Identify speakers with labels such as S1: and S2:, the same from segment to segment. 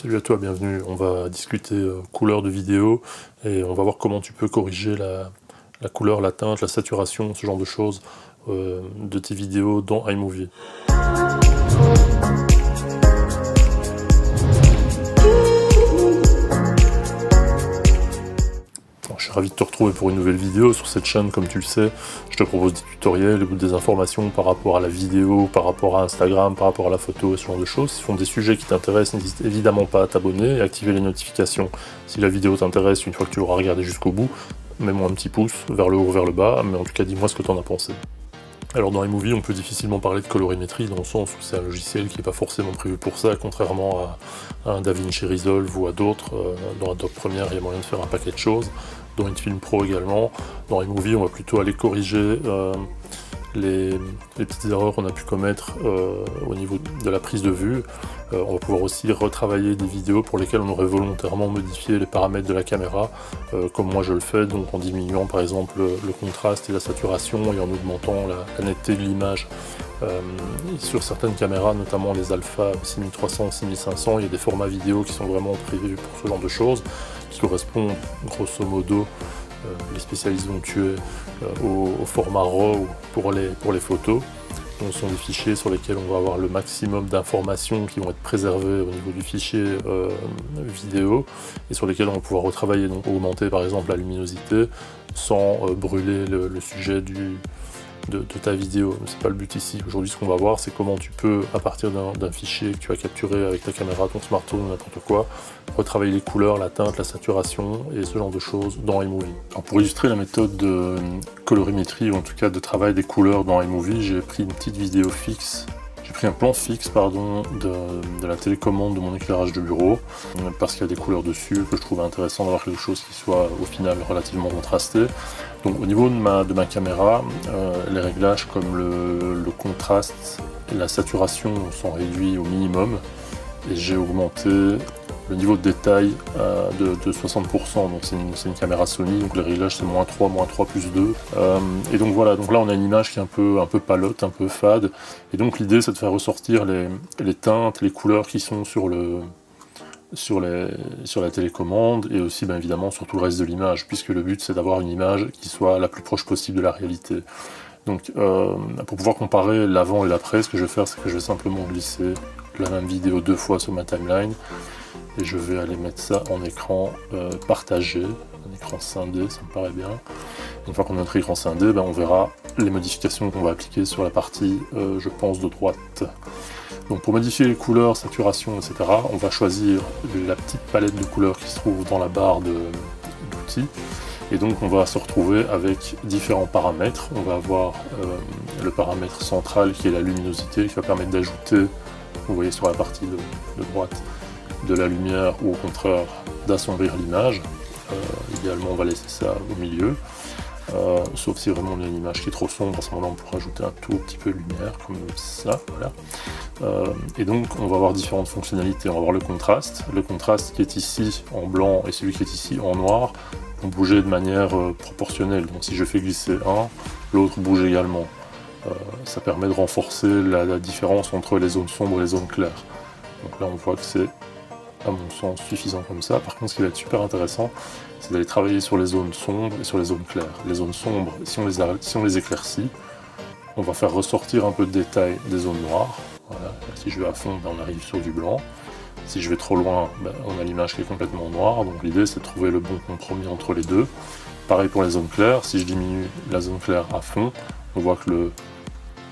S1: Salut à toi, bienvenue. On va discuter couleur de vidéo et on va voir comment tu peux corriger la couleur, la teinte, la saturation, ce genre de choses de tes vidéos dans iMovie. Je suis ravi de te retrouver pour une nouvelle vidéo sur cette chaîne. Comme tu le sais, je te propose des tutoriels ou des informations par rapport à la vidéo, par rapport à Instagram, par rapport à la photo et ce genre de choses. Si ce sont des sujets qui t'intéressent, n'hésite évidemment pas à t'abonner et à activer les notifications. Si la vidéo t'intéresse, une fois que tu auras regardé jusqu'au bout, mets-moi un petit pouce vers le haut ou vers le bas, mais en tout cas dis-moi ce que tu en as pensé. Alors dans iMovie, on peut difficilement parler de colorimétrie dans le sens où c'est un logiciel qui n'est pas forcément prévu pour ça, contrairement à un DaVinci Resolve ou à d'autres. Dans Adobe Premiere, il y a moyen de faire un paquet de choses. Dans InFilm Pro également. Dans iMovie, on va plutôt aller corriger les petites erreurs qu'on a pu commettre au niveau de la prise de vue. On va pouvoir aussi retravailler des vidéos pour lesquelles on aurait volontairement modifié les paramètres de la caméra, comme moi je le fais, donc en diminuant par exemple le contraste et la saturation et en augmentant la netteté de l'image. Sur certaines caméras, notamment les Alpha 6300, 6500, il y a des formats vidéo qui sont vraiment prévus pour ce genre de choses, qui correspondent grosso modo, les spécialistes vont tuer au format RAW pour les photos. Donc ce sont des fichiers sur lesquels on va avoir le maximum d'informations qui vont être préservées au niveau du fichier vidéo et sur lesquels on va pouvoir retravailler, donc augmenter par exemple la luminosité sans brûler le sujet de ta vidéo. C'est pas le but ici. Aujourd'hui, ce qu'on va voir, c'est comment tu peux, à partir d'un fichier que tu as capturé avec ta caméra, ton smartphone ou n'importe quoi, retravailler les couleurs, la teinte, la saturation et ce genre de choses dans iMovie. Alors pour illustrer la méthode de colorimétrie, ou en tout cas de travail des couleurs dans iMovie, j'ai pris une petite vidéo fixe. J'ai pris un plan fixe de la télécommande de mon éclairage de bureau, parce qu'il y a des couleurs dessus, que je trouvais intéressant d'avoir quelque chose qui soit au final relativement contrasté. Donc au niveau de ma caméra, les réglages comme le contraste et la saturation sont réduits au minimum, et j'ai augmenté le niveau de détail de 60%, donc c'est une caméra Sony, donc les réglages c'est -3 plus 2. Et donc voilà, donc là on a une image qui est un peu palote, un peu fade, et donc l'idée c'est de faire ressortir les teintes, les couleurs qui sont sur la télécommande, et aussi bien évidemment sur tout le reste de l'image, puisque le but c'est d'avoir une image qui soit la plus proche possible de la réalité. Donc pour pouvoir comparer l'avant et l'après, ce que je vais faire, c'est que je vais simplement glisser la même vidéo 2 fois sur ma timeline, et je vais aller mettre ça en écran partagé, un écran scindé, ça me paraît bien. Une fois qu'on a notre écran scindé, on verra les modifications qu'on va appliquer sur la partie, je pense, de droite. Donc pour modifier les couleurs, saturation, etc., on va choisir la petite palette de couleurs qui se trouve dans la barre d'outils. Et donc on va se retrouver avec différents paramètres. On va avoir le paramètre central qui est la luminosité, qui va permettre d'ajouter, vous voyez sur la partie de droite, de la lumière, ou au contraire d'assombrir l'image. Idéalement on va laisser ça au milieu, sauf si vraiment on a une image qui est trop sombre. À ce moment-là on pourra ajouter un tout petit peu de lumière comme ça, voilà. Et donc on va avoir différentes fonctionnalités. On va avoir le contraste qui est ici en blanc et celui qui est ici en noir vont bouger de manière proportionnelle. Donc si je fais glisser un, l'autre bouge également. Ça permet de renforcer la différence entre les zones sombres et les zones claires. Donc là on voit que c'est, à mon sens, suffisant comme ça. Par contre, ce qui va être super intéressant, c'est d'aller travailler sur les zones sombres et sur les zones claires. Les zones sombres, si on les éclaircit, on va faire ressortir un peu de détail des zones noires. Voilà. Si je vais à fond, on arrive sur du blanc. Si je vais trop loin, on a l'image qui est complètement noire. Donc l'idée, c'est de trouver le bon compromis entre les deux. Pareil pour les zones claires. Si je diminue la zone claire à fond, on voit que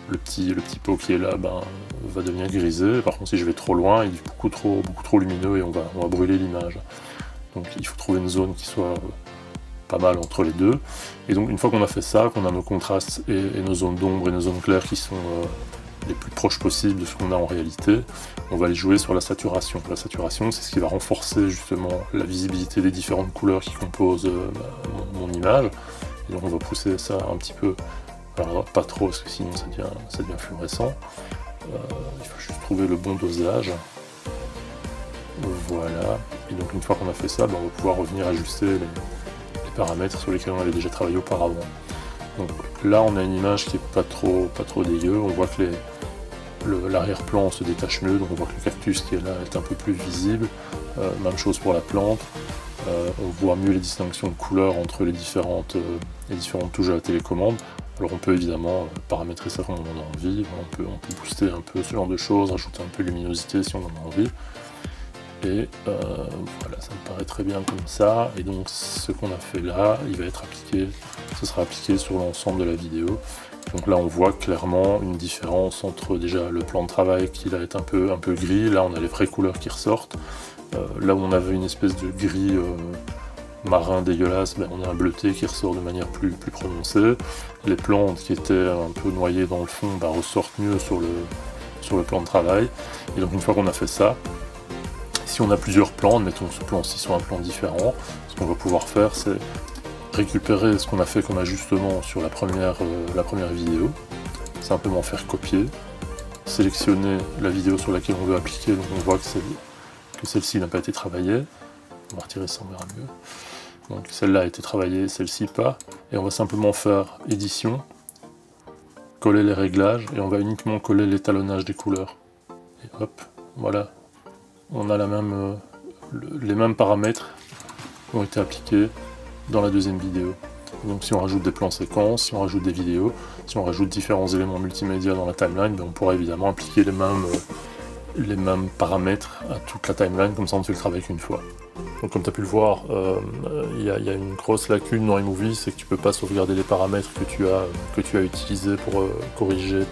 S1: le petit pot qui est là va devenir grisé. Par contre, si je vais trop loin, il est beaucoup trop lumineux et on va brûler l'image. Donc il faut trouver une zone qui soit pas mal entre les deux. Et donc une fois qu'on a fait ça, qu'on a nos contrastes et nos zones d'ombre et nos zones claires qui sont les plus proches possibles de ce qu'on a en réalité, on va aller jouer sur la saturation. La saturation, c'est ce qui va renforcer justement la visibilité des différentes couleurs qui composent mon image. Et donc on va pousser ça un petit peu. Alors, pas trop, parce que sinon ça devient fluorescent. Il faut juste trouver le bon dosage. Voilà. Et donc une fois qu'on a fait ça, on va pouvoir revenir ajuster les paramètres sur lesquels on avait déjà travaillé auparavant. Donc là on a une image qui est pas trop dégueu. On voit que l'arrière-plan se détache mieux, donc on voit que le cactus qui est là est un peu plus visible. Même chose pour la plante. On voit mieux les distinctions de couleurs entre les différentes touches de la télécommande. Alors on peut évidemment paramétrer ça comme on en a envie, on peut booster un peu ce genre de choses, rajouter un peu de luminosité si on en a envie. Et voilà, ça me paraît très bien comme ça. Et donc ce qu'on a fait là, il va être appliqué, ce sera appliqué sur l'ensemble de la vidéo. Donc là on voit clairement une différence entre déjà le plan de travail qui va être un peu gris, là on a les vraies couleurs qui ressortent. Là où on avait une espèce de gris marin dégueulasse, ben, on a un bleuté qui ressort de manière plus prononcée. Les plantes qui étaient un peu noyées dans le fond ben, ressortent mieux sur le plan de travail. Et donc une fois qu'on a fait ça, si on a plusieurs plans, mettons ce plan-ci sur un plan différent, ce qu'on va pouvoir faire c'est récupérer ce qu'on a fait comme ajustement sur la première vidéo, simplement faire copier, sélectionner la vidéo sur laquelle on veut appliquer, donc on voit que celle-ci n'a pas été travaillée, on va retirer ça, on verra mieux. Donc celle-là a été travaillée, celle-ci pas, et on va simplement faire édition, coller les réglages, et on va uniquement coller l'étalonnage des couleurs. Et hop, voilà, on a les mêmes paramètres qui ont été appliqués dans la deuxième vidéo. Donc si on rajoute des plans séquences, si on rajoute des vidéos, si on rajoute différents éléments multimédia dans la timeline, ben on pourra évidemment appliquer les mêmes paramètres à toute la timeline, comme ça on ne fait le travail qu'une fois. Donc comme tu as pu le voir, il y a une grosse lacune dans iMovie, c'est que tu ne peux pas sauvegarder les paramètres que tu as utilisés pour corriger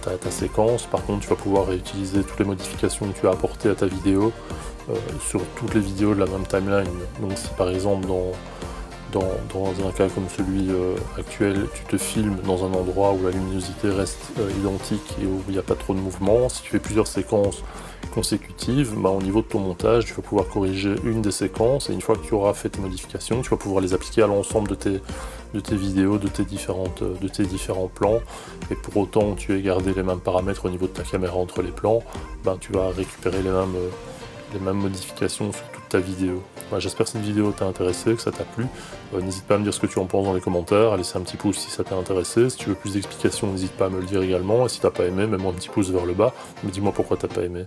S1: ta séquence. Par contre, tu vas pouvoir réutiliser toutes les modifications que tu as apportées à ta vidéo sur toutes les vidéos de la même timeline. Donc si par exemple dans un cas comme celui actuel, tu te filmes dans un endroit où la luminosité reste identique et où il n'y a pas trop de mouvement, si tu fais plusieurs séquences consécutives, bah, au niveau de ton montage, tu vas pouvoir corriger une des séquences et une fois que tu auras fait tes modifications, tu vas pouvoir les appliquer à l'ensemble de tes vidéos, de tes différents plans, et pour autant tu aies gardé les mêmes paramètres au niveau de ta caméra entre les plans, bah, tu vas récupérer les mêmes modifications sur toute ta vidéo. Voilà, j'espère que cette vidéo t'a intéressé, que ça t'a plu. N'hésite pas à me dire ce que tu en penses dans les commentaires, à laisser un petit pouce si ça t'a intéressé. Si tu veux plus d'explications, n'hésite pas à me le dire également. Et si t'as pas aimé, mets-moi un petit pouce vers le bas, mais dis-moi pourquoi t'as pas aimé.